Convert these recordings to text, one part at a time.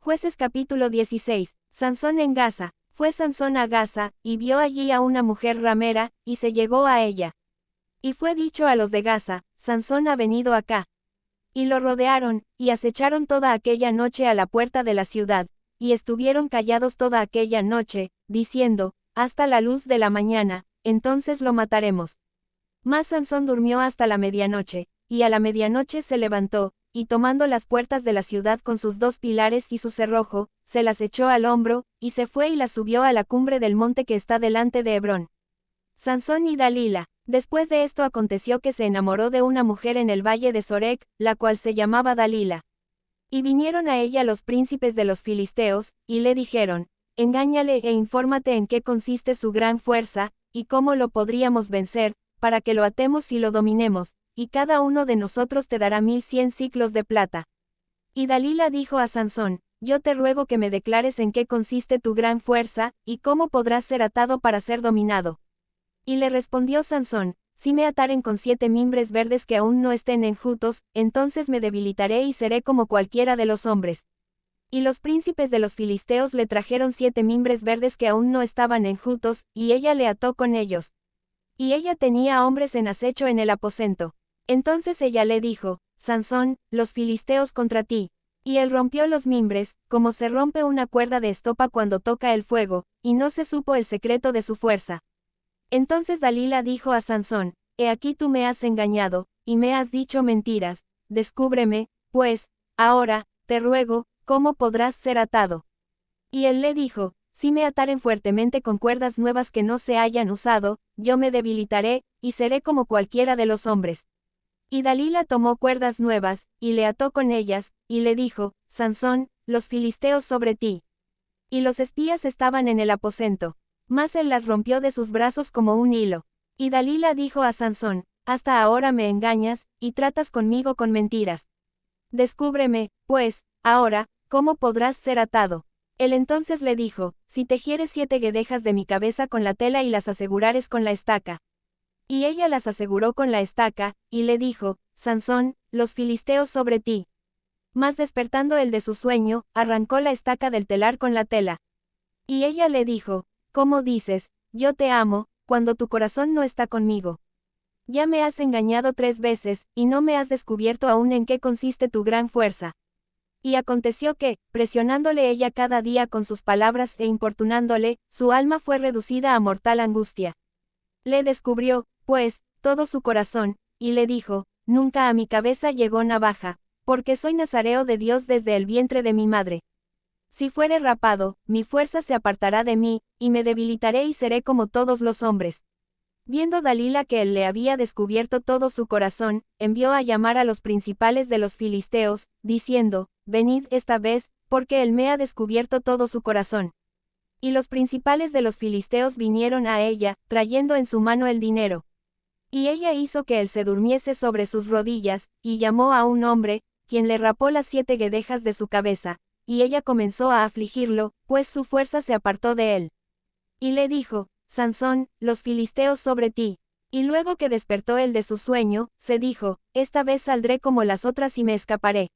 Jueces capítulo 16. Sansón en Gaza. Fue Sansón a Gaza, y vio allí a una mujer ramera, y se llegó a ella. Y fue dicho a los de Gaza, Sansón ha venido acá. Y lo rodearon, y acecharon toda aquella noche a la puerta de la ciudad, y estuvieron callados toda aquella noche, diciendo, hasta la luz de la mañana, entonces lo mataremos. Mas Sansón durmió hasta la medianoche, y a la medianoche se levantó, y tomando las puertas de la ciudad con sus 2 pilares y su cerrojo, se las echó al hombro, y se fue y las subió a la cumbre del monte que está delante de Hebrón. Sansón y Dalila. Después de esto aconteció que se enamoró de una mujer en el valle de Sorek, la cual se llamaba Dalila. Y vinieron a ella los príncipes de los filisteos, y le dijeron, engáñale e infórmate en qué consiste su gran fuerza, y cómo lo podríamos vencer, para que lo atemos y lo dominemos, y cada uno de nosotros te dará 1100 siclos de plata. Y Dalila dijo a Sansón, yo te ruego que me declares en qué consiste tu gran fuerza, y cómo podrás ser atado para ser dominado. Y le respondió Sansón, si me ataren con 7 mimbres verdes que aún no estén enjutos, entonces me debilitaré y seré como cualquiera de los hombres. Y los príncipes de los filisteos le trajeron 7 mimbres verdes que aún no estaban enjutos, y ella le ató con ellos. Y ella tenía hombres en acecho en el aposento. Entonces ella le dijo, Sansón, los filisteos contra ti. Y él rompió los mimbres, como se rompe una cuerda de estopa cuando toca el fuego, y no se supo el secreto de su fuerza. Entonces Dalila dijo a Sansón, he aquí tú me has engañado, y me has dicho mentiras, descúbreme, pues, ahora, te ruego, ¿cómo podrás ser atado? Y él le dijo, si me ataren fuertemente con cuerdas nuevas que no se hayan usado, yo me debilitaré, y seré como cualquiera de los hombres. Y Dalila tomó cuerdas nuevas, y le ató con ellas, y le dijo, Sansón, los filisteos sobre ti. Y los espías estaban en el aposento. Mas él las rompió de sus brazos como un hilo. Y Dalila dijo a Sansón, hasta ahora me engañas, y tratas conmigo con mentiras. Descúbreme, pues, ahora, ¿cómo podrás ser atado? Él entonces le dijo, si tejieres 7 guedejas de mi cabeza con la tela y las asegurares con la estaca. Y ella las aseguró con la estaca, y le dijo, Sansón, los filisteos sobre ti. Mas despertando él de su sueño, arrancó la estaca del telar con la tela. Y ella le dijo, ¿cómo dices, yo te amo, cuando tu corazón no está conmigo? Ya me has engañado 3 veces, y no me has descubierto aún en qué consiste tu gran fuerza. Y aconteció que, presionándole ella cada día con sus palabras e importunándole, su alma fue reducida a mortal angustia. Le descubrió, pues, todo su corazón, y le dijo, nunca a mi cabeza llegó navaja, porque soy nazareo de Dios desde el vientre de mi madre. Si fuere rapado, mi fuerza se apartará de mí, y me debilitaré y seré como todos los hombres. Viendo Dalila que él le había descubierto todo su corazón, envió a llamar a los principales de los filisteos, diciendo, venid esta vez, porque él me ha descubierto todo su corazón. Y los principales de los filisteos vinieron a ella, trayendo en su mano el dinero. Y ella hizo que él se durmiese sobre sus rodillas, y llamó a un hombre, quien le rapó las 7 guedejas de su cabeza, y ella comenzó a afligirlo, pues su fuerza se apartó de él. Y le dijo, Sansón, los filisteos sobre ti. Y luego que despertó él de su sueño, se dijo, esta vez saldré como las otras y me escaparé.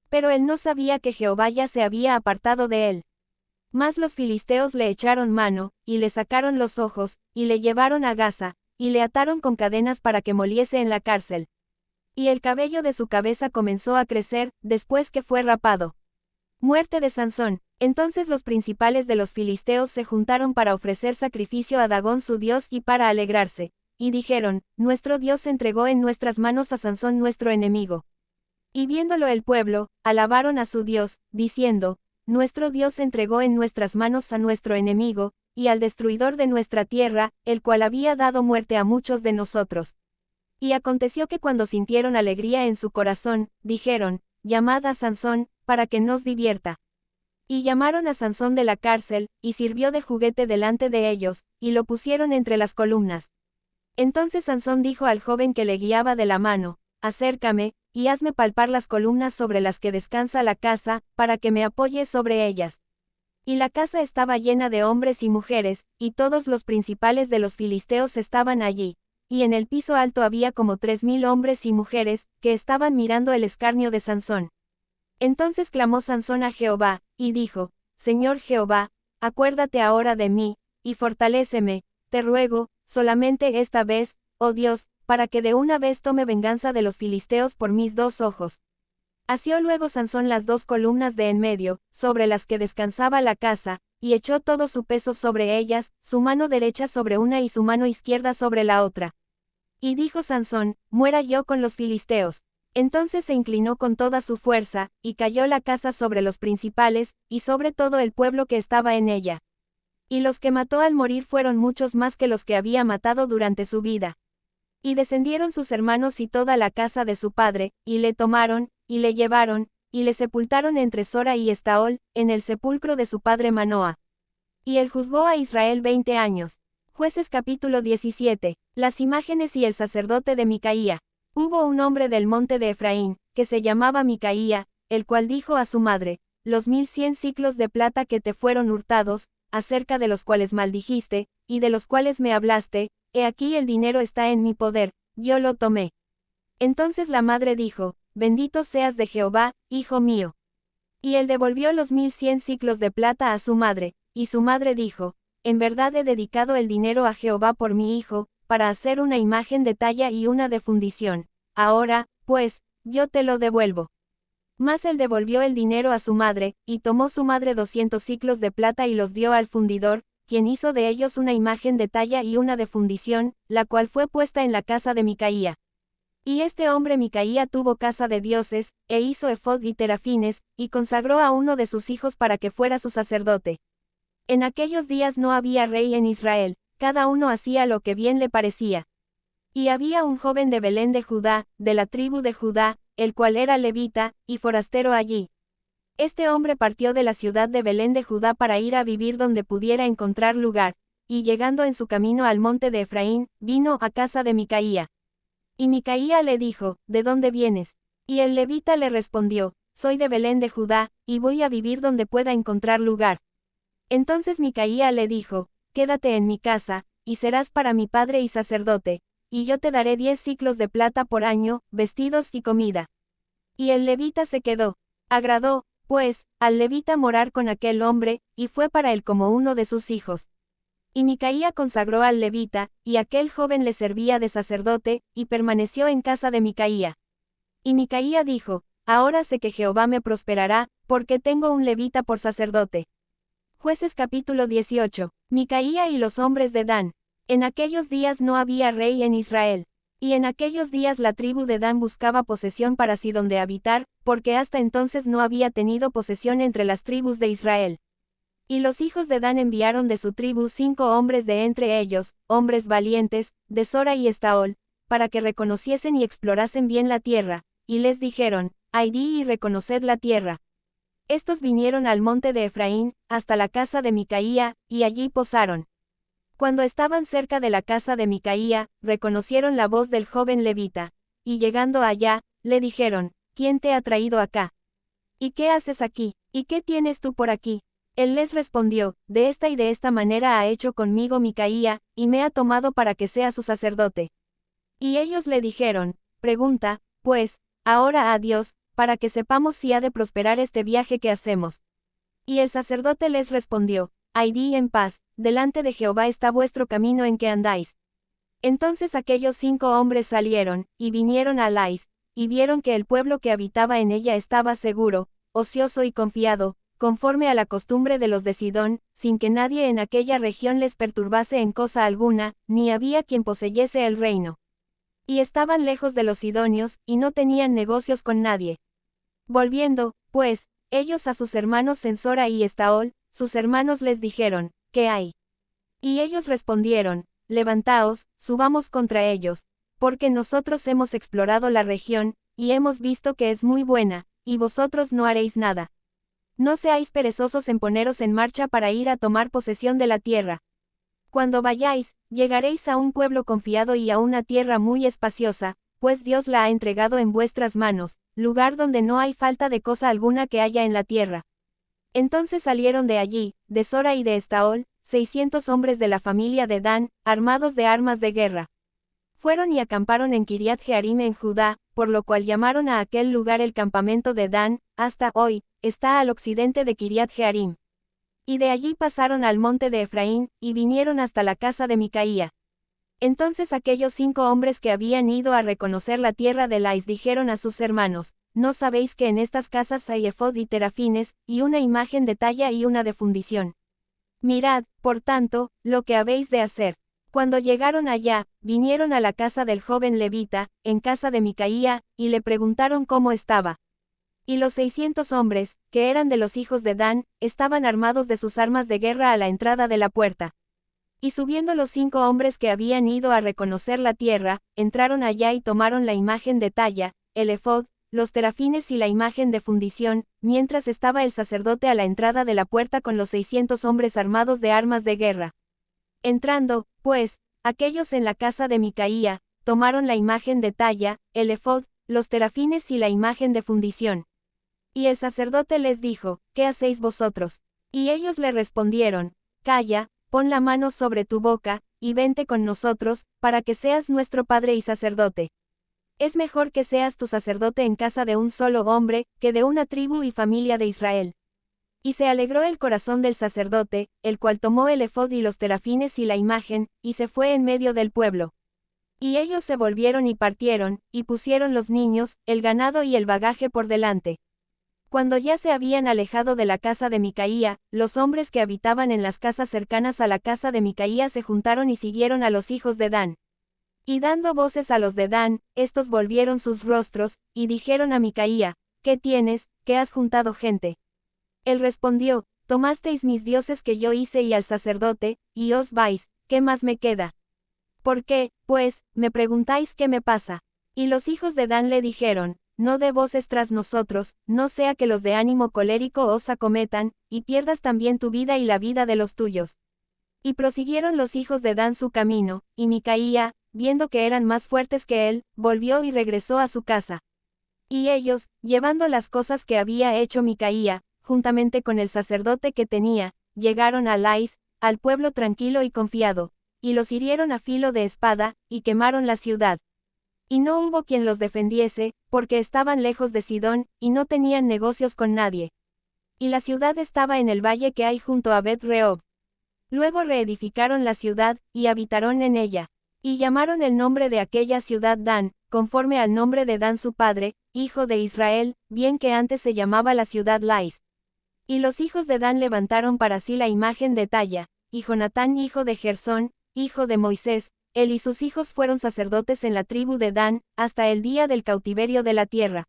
Pero él no sabía que Jehová ya se había apartado de él. Mas los filisteos le echaron mano, y le sacaron los ojos, y le llevaron a Gaza, y le ataron con cadenas para que moliese en la cárcel. Y el cabello de su cabeza comenzó a crecer, después que fue rapado. Muerte de Sansón. Entonces los principales de los filisteos se juntaron para ofrecer sacrificio a Dagón su dios y para alegrarse. Y dijeron, nuestro Dios entregó en nuestras manos a Sansón nuestro enemigo. Y viéndolo el pueblo, alabaron a su Dios, diciendo, nuestro Dios entregó en nuestras manos a nuestro enemigo, y al destruidor de nuestra tierra, el cual había dado muerte a muchos de nosotros. Y aconteció que cuando sintieron alegría en su corazón, dijeron, llamad a Sansón, para que nos divierta. Y llamaron a Sansón de la cárcel, y sirvió de juguete delante de ellos, y lo pusieron entre las columnas. Entonces Sansón dijo al joven que le guiaba de la mano, acércame, y hazme palpar las columnas sobre las que descansa la casa, para que me apoye sobre ellas. Y la casa estaba llena de hombres y mujeres, y todos los principales de los filisteos estaban allí, y en el piso alto había como 3000 hombres y mujeres, que estaban mirando el escarnio de Sansón. Entonces clamó Sansón a Jehová, y dijo, Señor Jehová, acuérdate ahora de mí, y fortaléceme, te ruego, solamente esta vez, oh Dios, para que de una vez tome venganza de los filisteos por mis 2 ojos. Asió luego Sansón las 2 columnas de en medio, sobre las que descansaba la casa, y echó todo su peso sobre ellas, su mano derecha sobre una y su mano izquierda sobre la otra. Y dijo Sansón, muera yo con los filisteos. Entonces se inclinó con toda su fuerza, y cayó la casa sobre los principales, y sobre todo el pueblo que estaba en ella. Y los que mató al morir fueron muchos más que los que había matado durante su vida. Y descendieron sus hermanos y toda la casa de su padre, y le tomaron, y le llevaron, y le sepultaron entre Sora y Estaol, en el sepulcro de su padre Manoa. Y él juzgó a Israel 20 años. Jueces capítulo 17. Las imágenes y el sacerdote de Micaía. Hubo un hombre del monte de Efraín, que se llamaba Micaía, el cual dijo a su madre, los 1100 siclos de plata que te fueron hurtados, acerca de los cuales maldijiste, y de los cuales me hablaste, he aquí el dinero está en mi poder, yo lo tomé. Entonces la madre dijo, bendito seas de Jehová, hijo mío. Y él devolvió los 1100 siclos de plata a su madre, y su madre dijo, en verdad he dedicado el dinero a Jehová por mi hijo, para hacer una imagen de talla y una de fundición. Ahora, pues, yo te lo devuelvo. Mas él devolvió el dinero a su madre, y tomó su madre 200 siclos de plata y los dio al fundidor, quien hizo de ellos una imagen de talla y una de fundición, la cual fue puesta en la casa de Micaía. Y este hombre Micaía tuvo casa de dioses, e hizo efod y terafines, y consagró a uno de sus hijos para que fuera su sacerdote. En aquellos días no había rey en Israel, cada uno hacía lo que bien le parecía. Y había un joven de Belén de Judá, de la tribu de Judá, el cual era levita, y forastero allí. Este hombre partió de la ciudad de Belén de Judá para ir a vivir donde pudiera encontrar lugar, y llegando en su camino al monte de Efraín, vino a casa de Micaía. Y Micaía le dijo, ¿de dónde vienes? Y el levita le respondió, soy de Belén de Judá, y voy a vivir donde pueda encontrar lugar. Entonces Micaía le dijo, quédate en mi casa, y serás para mi padre y sacerdote, y yo te daré 10 siclos de plata por año, vestidos y comida. Y el levita se quedó. Agradó, pues, al levita morar con aquel hombre, y fue para él como uno de sus hijos. Y Micaía consagró al levita, y aquel joven le servía de sacerdote, y permaneció en casa de Micaía. Y Micaía dijo, ahora sé que Jehová me prosperará, porque tengo un levita por sacerdote. Jueces capítulo 18. Micaía y los hombres de Dan. En aquellos días no había rey en Israel. Y en aquellos días la tribu de Dan buscaba posesión para sí donde habitar, porque hasta entonces no había tenido posesión entre las tribus de Israel. Y los hijos de Dan enviaron de su tribu 5 hombres de entre ellos, hombres valientes, de Sora y Estaol, para que reconociesen y explorasen bien la tierra, y les dijeron, Aidí y reconoced la tierra. Estos vinieron al monte de Efraín, hasta la casa de Micaía, y allí posaron. Cuando estaban cerca de la casa de Micaía, reconocieron la voz del joven levita, y llegando allá, le dijeron, ¿quién te ha traído acá? ¿Y qué haces aquí? ¿Y qué tienes tú por aquí? Él les respondió, de esta y de esta manera ha hecho conmigo Micaía, y me ha tomado para que sea su sacerdote. Y ellos le dijeron, pregunta, pues, ahora a Dios, para que sepamos si ha de prosperar este viaje que hacemos. Y el sacerdote les respondió, Aidí en paz, delante de Jehová está vuestro camino en que andáis. Entonces aquellos 5 hombres salieron, y vinieron a Lais, y vieron que el pueblo que habitaba en ella estaba seguro, ocioso y confiado, conforme a la costumbre de los de Sidón, sin que nadie en aquella región les perturbase en cosa alguna, ni había quien poseyese el reino. Y estaban lejos de los sidonios, y no tenían negocios con nadie. Volviendo, pues, ellos a sus hermanos en Sora y Estaol, sus hermanos les dijeron, ¿qué hay? Y ellos respondieron, levantaos, subamos contra ellos, porque nosotros hemos explorado la región, y hemos visto que es muy buena, y vosotros no haréis nada. No seáis perezosos en poneros en marcha para ir a tomar posesión de la tierra. Cuando vayáis, llegaréis a un pueblo confiado y a una tierra muy espaciosa, pues Dios la ha entregado en vuestras manos, lugar donde no hay falta de cosa alguna que haya en la tierra. Entonces salieron de allí, de Sora y de Estaol, 600 hombres de la familia de Dan, armados de armas de guerra. Fueron y acamparon en Kiriat Jearim en Judá, por lo cual llamaron a aquel lugar el campamento de Dan, hasta hoy, está al occidente de Kiriat Jearim. Y de allí pasaron al monte de Efraín, y vinieron hasta la casa de Micaía. Entonces aquellos 5 hombres que habían ido a reconocer la tierra de Lais dijeron a sus hermanos, ¿no sabéis que en estas casas hay efod y terafines, y una imagen de talla y una de fundición? Mirad, por tanto, lo que habéis de hacer. Cuando llegaron allá, vinieron a la casa del joven levita, en casa de Micaía, y le preguntaron cómo estaba. Y los 600 hombres, que eran de los hijos de Dan, estaban armados de sus armas de guerra a la entrada de la puerta. Y subiendo los 5 hombres que habían ido a reconocer la tierra, entraron allá y tomaron la imagen de talla, el efod, los terafines y la imagen de fundición, mientras estaba el sacerdote a la entrada de la puerta con los 600 hombres armados de armas de guerra. Entrando, pues, aquellos en la casa de Micaía, tomaron la imagen de talla, el efod, los terafines y la imagen de fundición. Y el sacerdote les dijo, ¿qué hacéis vosotros? Y ellos le respondieron, calla, pon la mano sobre tu boca, y vente con nosotros, para que seas nuestro padre y sacerdote. Es mejor que seas tu sacerdote en casa de un solo hombre, que de una tribu y familia de Israel. Y se alegró el corazón del sacerdote, el cual tomó el efod y los terafines y la imagen, y se fue en medio del pueblo. Y ellos se volvieron y partieron, y pusieron los niños, el ganado y el bagaje por delante. Cuando ya se habían alejado de la casa de Micaía, los hombres que habitaban en las casas cercanas a la casa de Micaía se juntaron y siguieron a los hijos de Dan. Y dando voces a los de Dan, estos volvieron sus rostros, y dijeron a Micaía, ¿qué tienes, que has juntado gente? Él respondió, tomasteis mis dioses que yo hice y al sacerdote, y os vais, ¿qué más me queda? ¿Por qué, pues, me preguntáis qué me pasa? Y los hijos de Dan le dijeron, no dé voces tras nosotros, no sea que los de ánimo colérico os acometan, y pierdas también tu vida y la vida de los tuyos. Y prosiguieron los hijos de Dan su camino, y Micaía, viendo que eran más fuertes que él, volvió y regresó a su casa. Y ellos, llevando las cosas que había hecho Micaía, juntamente con el sacerdote que tenía, llegaron a Lais, al pueblo tranquilo y confiado, y los hirieron a filo de espada, y quemaron la ciudad. Y no hubo quien los defendiese, porque estaban lejos de Sidón, y no tenían negocios con nadie. Y la ciudad estaba en el valle que hay junto a Bet-Rehob. Luego reedificaron la ciudad, y habitaron en ella. Y llamaron el nombre de aquella ciudad Dan, conforme al nombre de Dan su padre, hijo de Israel, bien que antes se llamaba la ciudad Lais. Y los hijos de Dan levantaron para sí la imagen de talla, y Jonatán hijo de Gersón, hijo de Moisés, él y sus hijos fueron sacerdotes en la tribu de Dan, hasta el día del cautiverio de la tierra.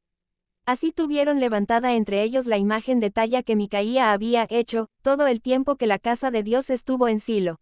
Así tuvieron levantada entre ellos la imagen de talla que Micaía había hecho, todo el tiempo que la casa de Dios estuvo en Silo.